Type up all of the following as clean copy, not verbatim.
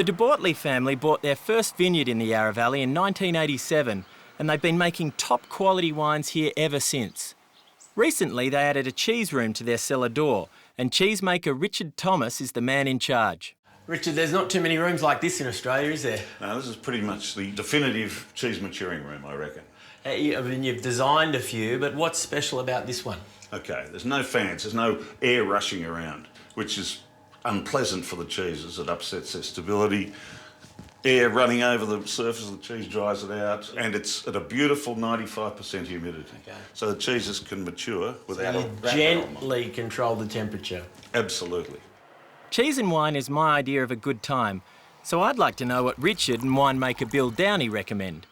The Bortoli family bought their first vineyard in the Yarra Valley in 1987, and they've been making top quality wines here ever since. Recently, they added a cheese room to their cellar door, and cheesemaker Richard Thomas is the man in charge. Richard, there's not too many rooms like this in Australia, is there? No, this is pretty much the definitive cheese maturing room, I reckon. I mean, you've designed a few, but what's special about this one? Okay, there's no fans, there's no air rushing around, which is unpleasant for the cheeses. It upsets their stability. Air running over the surface of the cheese dries it out, and it's at a beautiful 95% humidity. Okay. So the cheeses can mature without you gently control the temperature. Absolutely. Cheese and wine is my idea of a good time, so I'd like to know what Richard and winemaker Bill Downey recommend.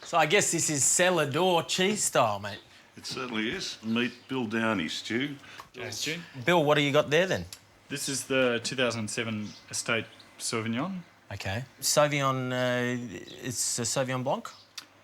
So I guess this is cellar door cheese style, mate. It certainly is. Meet Bill Downey, Stu. Yes, Stu. Bill, what do you got there then? This is the 2007 Estate Sauvignon. Okay. Sauvignon, it's a Sauvignon Blanc?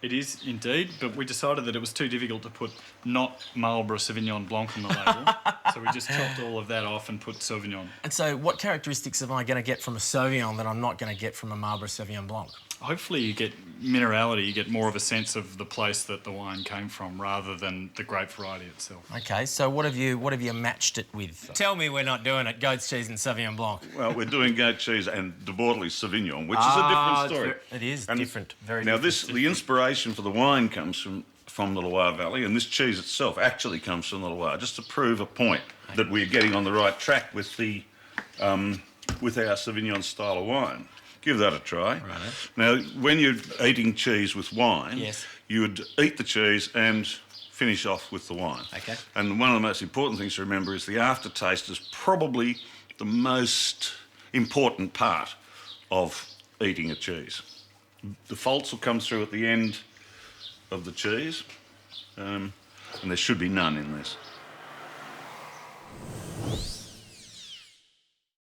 It is indeed, but we decided that it was too difficult to put not Marlborough Sauvignon Blanc on the label, so we just chopped all of that off and put Sauvignon. And so what characteristics am I going to get from a Sauvignon that I'm not going to get from a Marlborough Sauvignon Blanc? Hopefully you get minerality, you get more of a sense of the place that the wine came from rather than the grape variety itself. Okay, so what have you matched it with? Tell me we're not doing it, goat's cheese and Sauvignon Blanc. Well, we're doing goat cheese and the Bortoli Sauvignon, which is a different story. It is and different, very now different. The inspiration for the wine comes from the Loire Valley, and this cheese itself actually comes from the Loire, just to prove a point that we're getting on the right track with with our Sauvignon style of wine. Give that a try. Right. Now, when you're eating cheese with wine, yes, you would eat the cheese and finish off with the wine. Okay. And one of the most important things to remember is the aftertaste is probably the most important part of eating a cheese. The faults will come through at the end of the cheese, and there should be none in this.